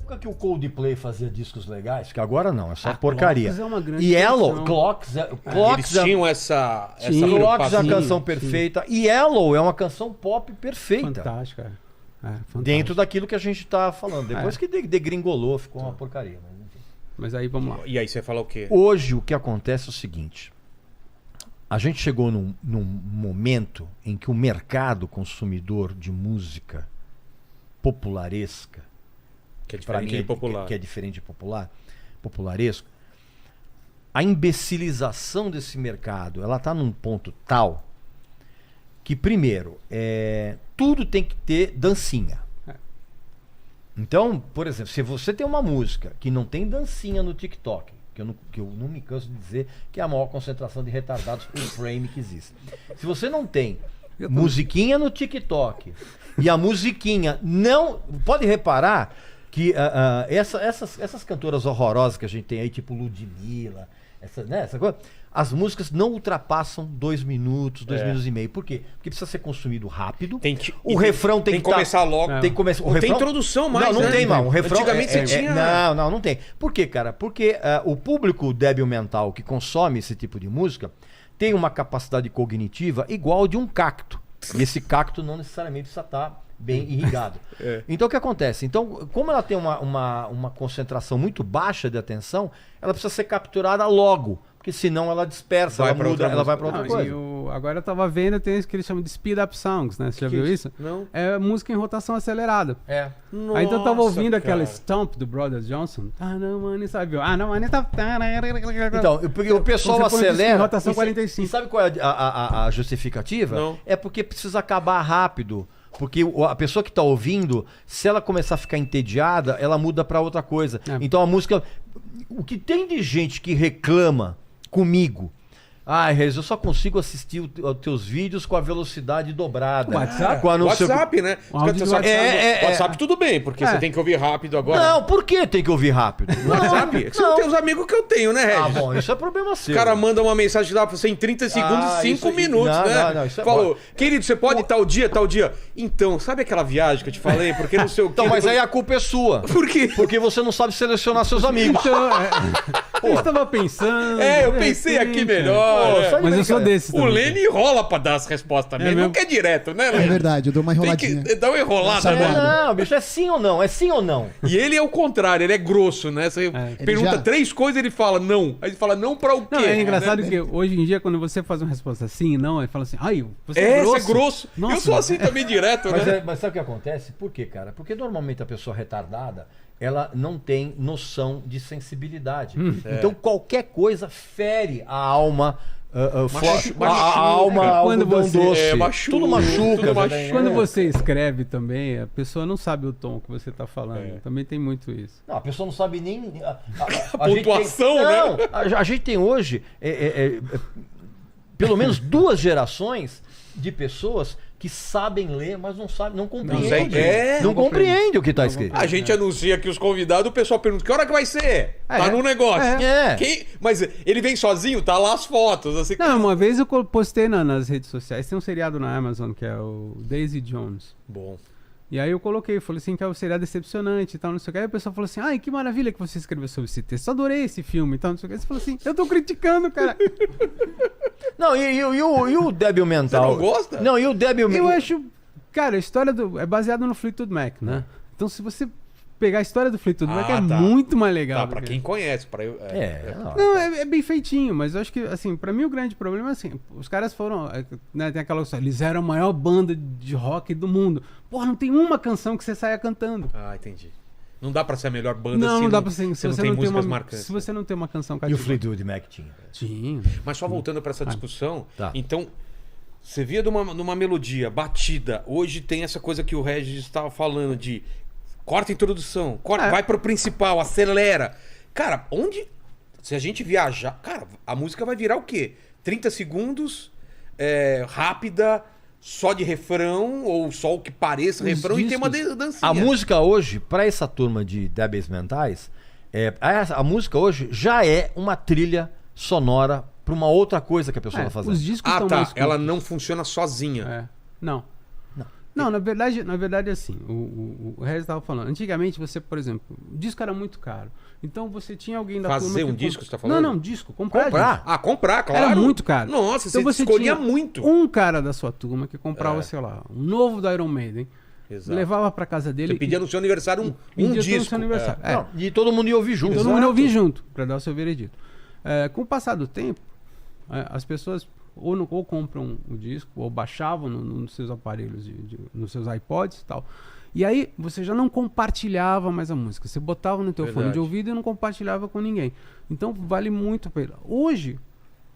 época que o Coldplay fazia discos legais, que agora não, é só Ah, porcaria. Clocks é uma grande Yellow, canção. Clocks Eles é tinham essa Clocks é uma preocupação. canção perfeita. E Yellow é uma canção pop perfeita. Fantástica. Fantástico. Dentro daquilo que a gente tá falando. Depois que degringolou, ficou uma porcaria. Mas, enfim. Mas aí vamos lá. E aí você fala o quê? Hoje o que acontece é o seguinte. A gente chegou num momento em que o mercado consumidor de música popularesca, Que é pra diferente mim de popular. que é diferente de popularesco, a imbecilização desse mercado, ela tá num ponto tal que, primeiro, tudo tem que ter dancinha. Então, por exemplo, se você tem uma música que não tem dancinha no TikTok, que eu não me canso de dizer que é a maior concentração de retardados por frame que existe. Se você não tem musiquinha no TikTok e a musiquinha não... Pode reparar que essas cantoras horrorosas que a gente tem aí, tipo Ludmilla, essa coisa, as músicas não ultrapassam 2 minutos, 2 minutos e meio. Por quê? Porque precisa ser consumido rápido. O refrão tem que que começar logo. Tem que começar. Não tem introdução mais, não né? tem, não. O refrão Antigamente você tinha... Não tem. Por quê, cara? Porque o público débil mental que consome esse tipo de música tem uma capacidade cognitiva igual de um cacto. E esse cacto não necessariamente precisa estar bem irrigado. Então o que acontece? Então, como ela tem uma concentração muito baixa de atenção, ela precisa ser capturada logo. Porque senão ela dispersa, ela muda, ela vai para outra coisa. Agora eu tava vendo, tem isso que eles chamam de speed up songs, né? Você já viu isso? Não. É música em rotação acelerada. Nossa, Aí então eu tava ouvindo aquela cara. Stomp do Brothers Johnson. Ah, não, mano, sabe? Ah, não, mano, tá... Então, porque o pessoal Como você põe acelera. em rotação e 45. E sabe qual é a justificativa? Não. É porque precisa acabar rápido. Porque a pessoa que está ouvindo, se ela começar a ficar entediada, ela muda para outra coisa. Então a música. O que tem de gente que reclama comigo? Ah, Reis, eu só consigo assistir os teus vídeos com a velocidade dobrada. WhatsApp? Com a não sei o WhatsApp, né? O áudio do WhatsApp tudo bem, porque você tem que ouvir rápido agora. Não, por que tem que ouvir rápido? WhatsApp? É que você não tem os amigos que eu tenho, né, Regis? Ah, bom, isso é problema seu. O cara manda uma mensagem lá pra você em 30 segundos, 5 isso- minutos, não, né? não, isso é Falou, bom. querido, você pode tal dia, tal dia? Então, sabe aquela viagem que eu te falei? Porque não sei o quê. Então, mas aí a culpa é sua. Por quê? Porque você não sabe selecionar seus amigos. Então, eu estava pensando... Eu de pensei repente, aqui melhor. Pô, né? sai de Mas eu sou brincadeira. desse O também. Lene enrola pra dar as respostas também. Ele não mesmo? quer direto, né, É Lene? verdade, eu dou uma Tem enroladinha. que dar uma enrolada, Sabe, né? Não, bicho, é sim ou não? É sim ou não? E ele é o contrário, ele é grosso, né? Você pergunta já- 3 coisas ele fala não. Aí ele fala não pra o quê? Não, é engraçado né? que hoje em dia, quando você faz uma resposta sim e não, ele fala assim, ai, você É, é grosso. você é grosso. Nossa, eu sou assim também direto, Mas, né? mas sabe o que acontece? Por quê, cara? Porque normalmente a pessoa retardada, ela não tem noção de sensibilidade. Então qualquer coisa fere a alma. Machuca. A alma, Quando algodão você- doce. machuca, Tudo machuca. tudo machuca. né? Quando você escreve também, a pessoa não sabe o tom que você tá falando. É. Também tem muito isso. Não, a pessoa não sabe nem. A pontuação, gente tem, né? Não, a gente tem hoje pelo menos 2 gerações de pessoas que sabem ler, mas não sabem, não compreendem. Não compreendem o que está escrito. A gente anuncia aqui os convidados, o pessoal pergunta, que hora que vai ser? Tá no negócio. É. Mas ele vem sozinho? Tá lá as fotos. Assim, Não, uma vez eu postei nas redes sociais, tem um seriado na Amazon que é o Daisy Jones. Bom. E aí eu coloquei, falei assim, que é um seriado decepcionante e tal, não sei o que. Aí a pessoa falou assim, ai, que maravilha que você escreveu sobre esse texto, adorei esse filme e tal, não sei o que. Você falou assim, eu tô criticando, cara. Não, e o débil mental? Você não gosta? Não, e o débil Eu mental? acho, cara, a história é baseada no Fleetwood Mac, né? Então se você pegar a história do Fleetwood Mac, é tá. muito mais legal. Tá, do pra que- quem conhece. Não. Não, é bem feitinho, mas eu acho que, assim, pra mim o grande problema é assim, os caras foram, né, tem aquela história, eles eram a maior banda de rock do mundo. Porra, não tem uma canção que você saia cantando. Ah, entendi. Não dá pra ser a melhor banda Não, se não dá pra ser, se não tem músicas marcantes. se você não tem uma canção E o cativante. Fleetwood Mac tinha. Tinha. Mas só voltando pra essa discussão, Tá. então, você via numa melodia batida, hoje tem essa coisa que o Regis estava falando de corta a introdução, vai pro principal, acelera. Cara, se a gente viajar, cara, a música vai virar o quê? 30 segundos, rápida, só de refrão, ou só o que pareça Os refrão, e tem uma discos. dancinha. A música hoje, para essa turma de débeis mentais, a música hoje já é uma trilha sonora para uma outra coisa que a pessoa está fazendo. Os discos Ah, estão tá. mais Ela curtos. não funciona sozinha. É. Não. Não, na verdade assim, o Regis estava falando. Antigamente você, por exemplo, o disco era muito caro. Então você tinha alguém da turma Fazer um que disco, você tá falando? Não, disco. Comprar. Ah, comprar, claro. Era muito caro. Nossa, Então você escolhia muito. um cara da sua turma que comprava, sei lá, um novo do Iron Maiden. Exato. Levava pra casa dele. Você pedia no seu aniversário um pedia no disco. seu aniversário. Não, e todo mundo ia ouvir junto. Todo mundo ia ouvir junto, pra dar o seu veredito. Com o passar do tempo, as pessoas ou compram o disco, ou baixavam nos seus aparelhos, nos seus iPods e tal. E aí você já não compartilhava mais a música. Você botava no teu fone de ouvido e não compartilhava com ninguém. Então vale muito a pena. Hoje...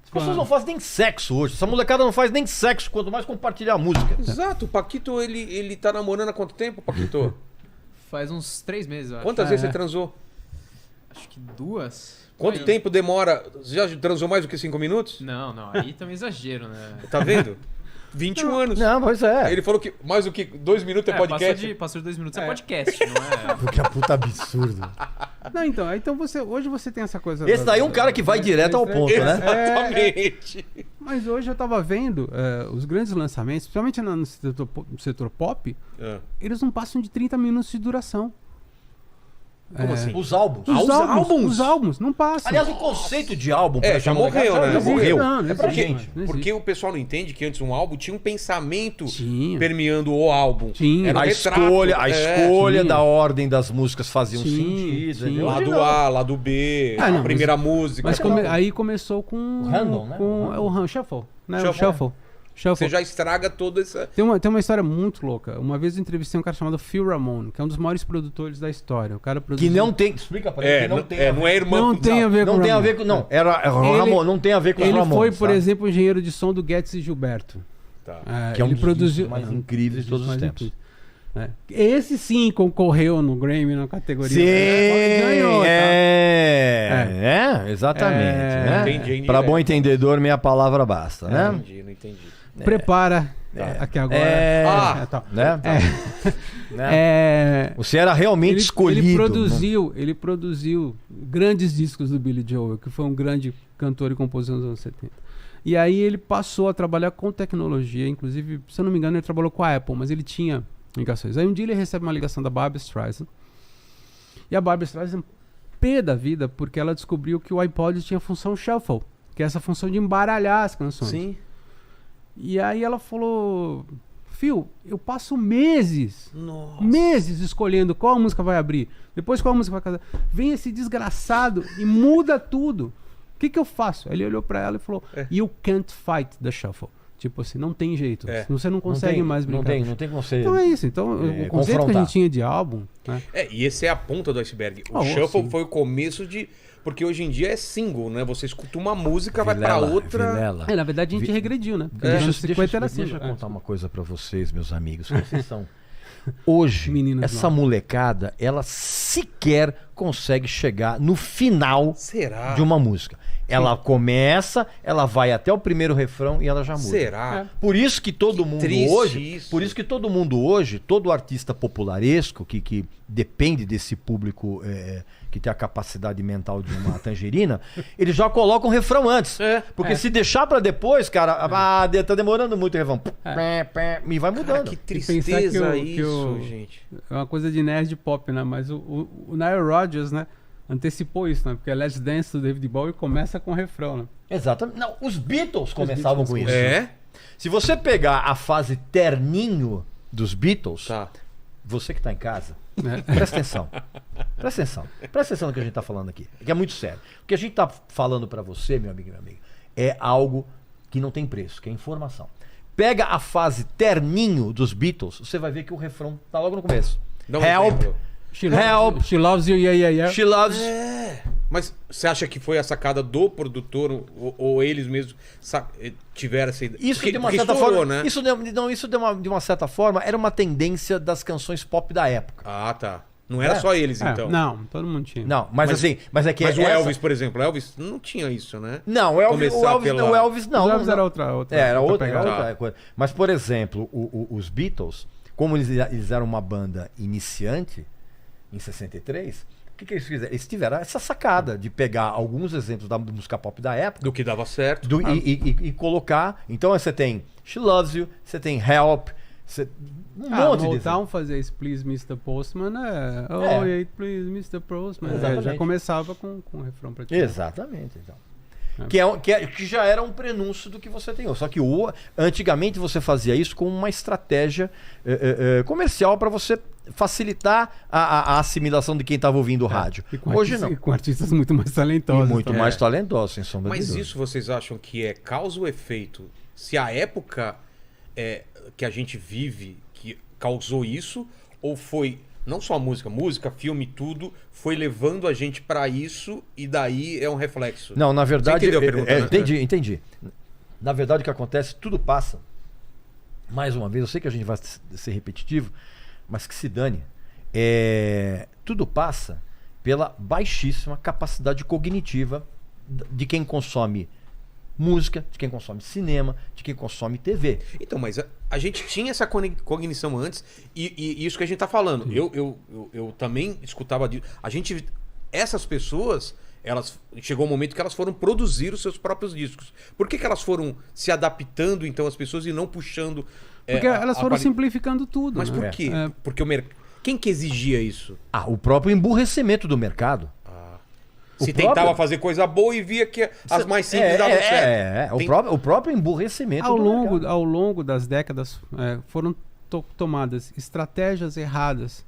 As pessoas não fazem nem sexo hoje. Essa molecada não faz nem sexo, quanto mais compartilhar a música. Exato. O Paquito, ele tá namorando há quanto tempo, Paquito? Faz uns 3 meses, eu acho. Quantas vezes você transou? Acho que 2. Quanto Aí. tempo demora? Você já transou mais do que 5 minutos? Não, aí também é exagero, né? Tá vendo? 21 anos. Não, pois é. Ele falou que mais do que 2 minutos é podcast. Passou de 2 minutos é podcast, não é? Porque é puta absurdo. Não, então hoje você tem essa coisa... Esse daí é um cara que vai direto ao ponto, né? Exatamente. Mas hoje eu tava vendo os grandes lançamentos, principalmente no setor pop, eles não passam de 30 minutos de duração. Como assim? Os álbuns. Os álbuns não passam. Aliás, o conceito de álbum... pra já essa molecada morreu, né? Já morreu. Não É pra existe, gente. não Porque existe. o pessoal não entende que antes um álbum tinha um pensamento Tinha. permeando o álbum. Tinha. Era um A retrato. escolha Tinha. da ordem das músicas fazia um Tinha, sentido. tinha. entendeu? Hoje Lado não. A, lado B, Ah, não, a primeira música. Mas aí começou com... O random, né? O Shuffle. Né? Shuffle. O Shuffle. Você já estraga toda essa... Tem uma história muito louca. Uma vez eu entrevistei um cara chamado Phil Ramone, que é um dos maiores produtores da história. O cara Que produziu... não tem... Explica pra ele. Que não tem não é irmão. Não tem a ver com Não o tem a Ramone. ver com... Não, era Ramon, não tem a ver com os Ele Ramones. foi, por tá? exemplo, o engenheiro de som do Guedes e Gilberto. Tá. Que é um ele dos produziu discos mais incríveis de todos os mais tempos. incríveis. Esse sim concorreu no Grammy na categoria. Sim, Ganhou, tá? exatamente. né? Entendi. Pra bom entendedor, meia palavra basta, né? Não entendi. Prepara aqui agora. Tá. Né? É, Você era realmente escolhido. Ele produziu grandes discos do Billy Joel, que foi um grande cantor e compositor dos anos 70. E aí ele passou a trabalhar com tecnologia, inclusive, se eu não me engano, ele trabalhou com a Apple, mas ele tinha ligações. Aí um dia ele recebe uma ligação da Barbra Streisand. E a Barbra Streisand pé da vida, porque ela descobriu que o iPod tinha a função shuffle, que é essa função de embaralhar as canções. Sim. E aí ela falou: Phil, eu passo meses escolhendo qual música vai abrir, depois qual música vai casar. Vem esse desgraçado e muda tudo. O que eu faço? Ele olhou pra ela e falou: You can't fight the shuffle. Tipo assim, não tem jeito. Você não consegue mais brincar. Não tem conceito. Então é isso. Então, o conceito que a gente tinha de álbum... Né? E esse é a ponta do iceberg. O Shuffle foi o começo de... Porque hoje em dia é single, né? Você escuta uma música, vai pra outra... Vilela. Na verdade a gente regrediu, né? Porque Deixa eu contar uma coisa pra vocês, meus amigos. Vocês são... Hoje, Meninas essa molecada, ela sequer consegue chegar no final Será? de uma música. Ela começa, ela vai até o primeiro refrão e ela já muda. Será? Por isso que todo mundo triste hoje, isso. por isso que todo mundo hoje, todo artista popularesco que depende desse público que tem a capacidade mental de uma tangerina, ele já coloca um refrão antes. Porque se deixar pra depois, cara, tá demorando muito o refrão. E vai mudando. Cara, que tristeza isso, gente. É uma coisa de nerd pop, né? Mas o Nile Rodgers, né? Antecipou isso, né? Porque Let's Dance do David Bowie começa com o refrão, né? Exatamente. Não, os Beatles começavam com isso. É? Se você pegar a fase terninho dos Beatles, Tá. você que tá em casa, presta atenção. Presta atenção. Presta atenção no que a gente tá falando aqui. Que é muito sério. O que a gente tá falando pra você, meu amigo e minha amiga, é algo que não tem preço, que é informação. Pega a fase terninho dos Beatles, você vai ver que o refrão tá logo no começo. Dá um Help, exemplo. help, She loves you, yeah, yeah, yeah. she loves... Mas você acha que foi a sacada do produtor ou eles mesmos tiveram essa ideia? Isso Porque- de uma porque certa estourou, forma, né? isso de uma certa forma era uma tendência das canções pop da época. Ah, tá. Não era só eles, então. Não, todo mundo tinha. Não, mas é que Mas o essa- Elvis, por exemplo, Elvis não tinha isso, né? Não, o Elvis Começar não. pela- O Elvis não. Os Elvis não. era outra Era outra pegada. coisa. Mas, por exemplo, os Beatles, como eles eram uma banda iniciante, em 63, o que eles fizeram? Eles tiveram essa sacada de pegar alguns exemplos da música pop da época Do que dava certo. e colocar. Então você tem She Loves You, você tem Help, Um monte de Motown fazer esse Please Mr. Postman, Please Mr. Postman. Já começava com o refrão pra ti. Exatamente, então. Que já era um prenúncio do que você tem hoje. Só que antigamente você fazia isso com uma estratégia comercial para você facilitar a assimilação de quem estava ouvindo o rádio. Hoje não. Com artistas muito mais talentosos. E muito mais talentosos, sem sombra de Mas dúvida. isso vocês acham que é causa ou efeito? Se a época que a gente vive que causou isso, ou foi não só a música, filme, tudo, foi levando a gente pra isso e daí é um reflexo? Não, na verdade... Você entendeu a pergunta, né? Entendi. Na verdade, o que acontece, tudo passa. Mais uma vez, eu sei que a gente vai ser repetitivo, mas que se dane. Tudo passa pela baixíssima capacidade cognitiva de quem consome música, de quem consome cinema, de quem consome TV. Então, mas a gente tinha essa cognição antes e isso que a gente tá falando. Eu também escutava disso. Essas pessoas, chegou um momento que elas foram produzir os seus próprios discos. Por que elas foram se adaptando, então, as pessoas e não puxando... Porque elas foram simplificando tudo. Mas por quê? Porque quem que exigia isso? O próprio emburrecimento do mercado. Se tentava fazer coisa boa e via que as mais simples davam certo. O próprio emburrecimento ao longo das décadas foram tomadas estratégias erradas.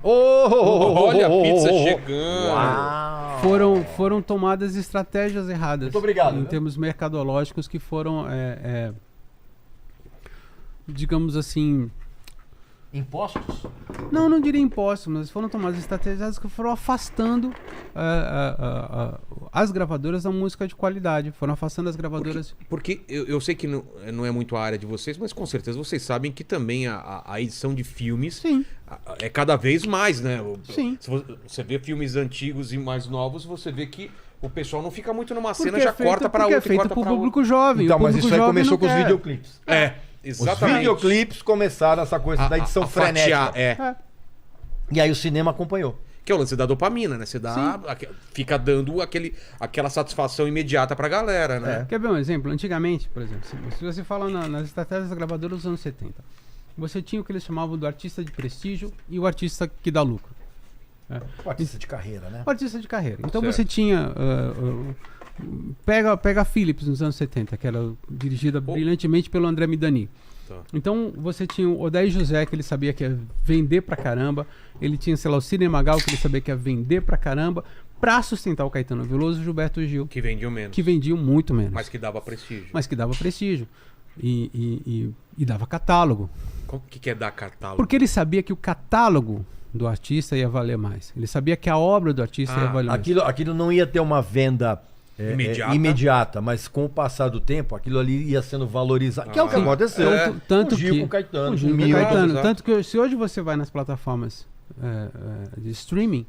Olha a pizza chegando. Uau. Foram tomadas estratégias erradas. Muito obrigado. Em termos mercadológicos que foram, digamos assim... Impostos? Não diria impostos, mas foram tomadas estratégias que foram afastando as gravadoras da música de qualidade. Foram afastando as gravadoras... Porque eu sei que não é muito a área de vocês, mas com certeza vocês sabem que também a edição de filmes é cada vez mais, né? Sim. Se você vê filmes antigos e mais novos, você vê que o pessoal não fica muito numa cena, já corta para outra. Porque é feito pro público jovem. Então, mas isso aí começou com os videoclipes. Exatamente. Os videoclipes começaram essa coisa da edição frenética. E aí o cinema acompanhou. Que é o lance da dopamina, né? Você fica dando aquela satisfação imediata pra galera, né? Quer ver um exemplo? Antigamente, por exemplo, se você fala nas estratégias das gravadoras dos anos 70, você tinha o que eles chamavam do artista de prestígio e o artista que dá lucro. O artista de carreira, né? O artista de carreira. Então Certo. você tinha... Pega a Philips nos anos 70, que era dirigida brilhantemente pelo André Midani. Tá. Então você tinha o Odair José, que ele sabia que ia vender pra caramba. Ele tinha, sei lá, o Cinemagal, que ele sabia que ia vender pra caramba. Pra sustentar o Caetano Veloso e o Gilberto Gil. Que vendiam menos. Que vendiam muito menos. Mas que dava prestígio. E dava catálogo. O que é dar catálogo? Porque ele sabia que o catálogo do artista ia valer mais. Ele sabia que a obra do artista ia valer mais. Aquilo não ia ter uma venda... imediata, mas com o passar do tempo, aquilo ali ia sendo valorizado. Que é o que aconteceu. Tanto o Gil que, com o Caetano. o Gil com o Caetano. Tanto que se hoje você vai nas plataformas de streaming,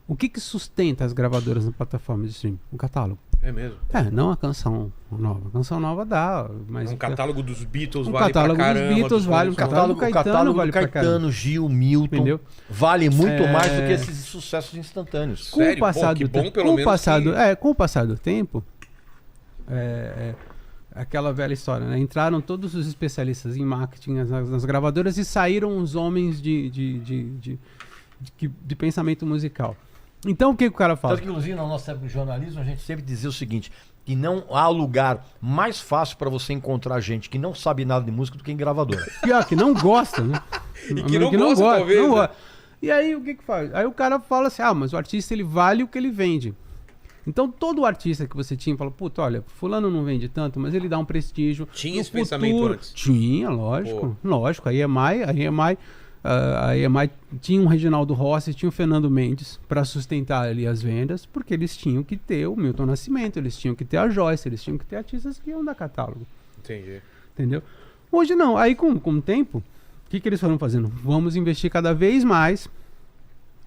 o que sustenta as gravadoras nas plataformas de streaming? O catálogo. É mesmo? Não a canção nova. A canção nova dá, mas... Um catálogo dos Beatles um vale pra catálogo caramba. dos Beatles vale, um catálogo do Caetano vale pra caramba. Caetano, Gil, Milton, entendeu? Vale muito mais do que esses sucessos instantâneos. Com o passar do tempo, com o passar do tempo, aquela velha história, né? Entraram todos os especialistas em marketing nas gravadoras e saíram os homens de pensamento musical. Então o que o cara fala? Tanto que, inclusive, na nossa época de jornalismo, a gente sempre dizia o seguinte, que não há lugar mais fácil para você encontrar gente que não sabe nada de música do que em gravadora. Pior, que não gosta, né? E que não gosta, talvez. Não né? gosta. E aí o que faz? Aí o cara fala assim, mas o artista ele vale o que ele vende. Então todo artista que você tinha fala, puta, olha, fulano não vende tanto, mas ele dá um prestígio. Tinha esse pensamento antes? Tinha, lógico. Lógico, a EMI tinha um Reginaldo Rossi, tinha o Fernando Mendes para sustentar ali as vendas, porque eles tinham que ter o Milton Nascimento, eles tinham que ter a Joyce, eles tinham que ter artistas que iam dar catálogo. Entendi. Entendeu? Hoje não. Aí com o tempo, o que eles foram fazendo? Vamos investir cada vez mais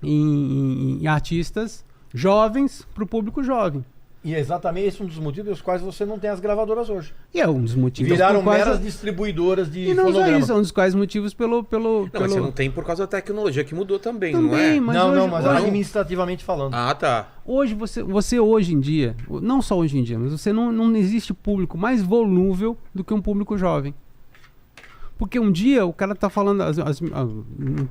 em artistas jovens para o público jovem. E é exatamente esse um dos motivos pelos quais você não tem as gravadoras hoje. E é um dos motivos. Viraram meras distribuidoras de e não fonograma. só isso, é um dos quais motivos pelo... Mas você não tem por causa da tecnologia que mudou também, não Também, é? mas mas administrativamente falando. Ah, tá. Hoje, você hoje em dia, não só hoje em dia, mas você não existe público mais volúvel do que um público jovem. Porque um dia o cara tá falando,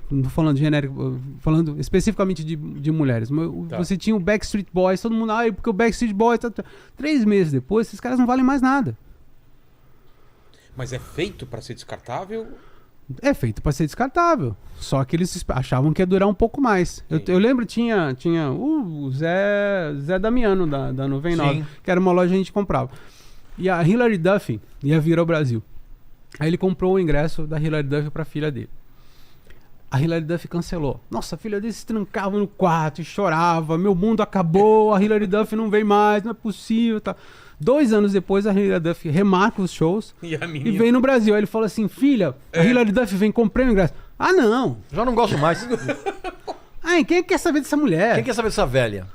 não tô falando de genérico, falando especificamente de mulheres, mas você tinha o Backstreet Boys, todo mundo, porque o Backstreet Boys, 3 meses depois, esses caras não valem mais nada. Mas é feito pra ser descartável? É feito pra ser descartável. Só que eles achavam que ia durar um pouco mais. Eu lembro, tinha o Zé Damiano, da 99, que era uma loja que a gente comprava. E a Hilary Duff ia vir ao Brasil. Aí ele comprou o ingresso da Hilary Duff pra filha dele. A Hilary Duff cancelou. Nossa, a filha dele se trancava no quarto e chorava. Meu mundo acabou, a Hilary Duff não vem mais, não é possível. Tá. 2 anos depois, a Hilary Duff remarca os shows e vem no Brasil. Aí ele fala assim, filha, a Hilary Duff vem, comprei o ingresso. Ah, não. Já não gosto mais. Ai, quem quer saber dessa mulher? Quem quer saber dessa velha?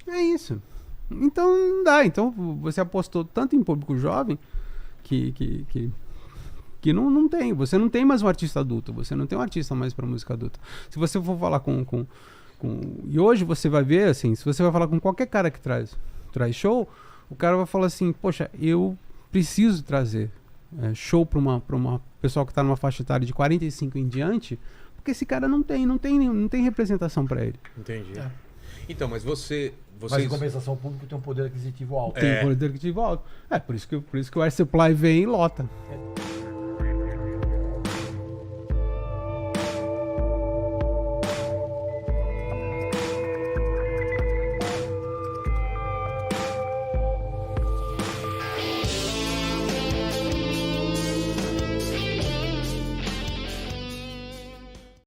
É isso. Então, não dá. Então, você apostou tanto em público jovem que não tem. Você não tem mais um artista adulto. Você não tem um artista mais pra música adulta. Se você for falar e hoje você vai ver, assim, se você vai falar com qualquer cara que traz show, o cara vai falar assim, poxa, eu preciso trazer show pra uma pessoa que tá numa faixa etária de 45 em diante, porque esse cara não tem representação pra ele. Entendi. Então, mas vocês... Mas em compensação, o público tem um poder aquisitivo alto. Tem um poder aquisitivo alto. Por isso que o Air Supply vem e lota.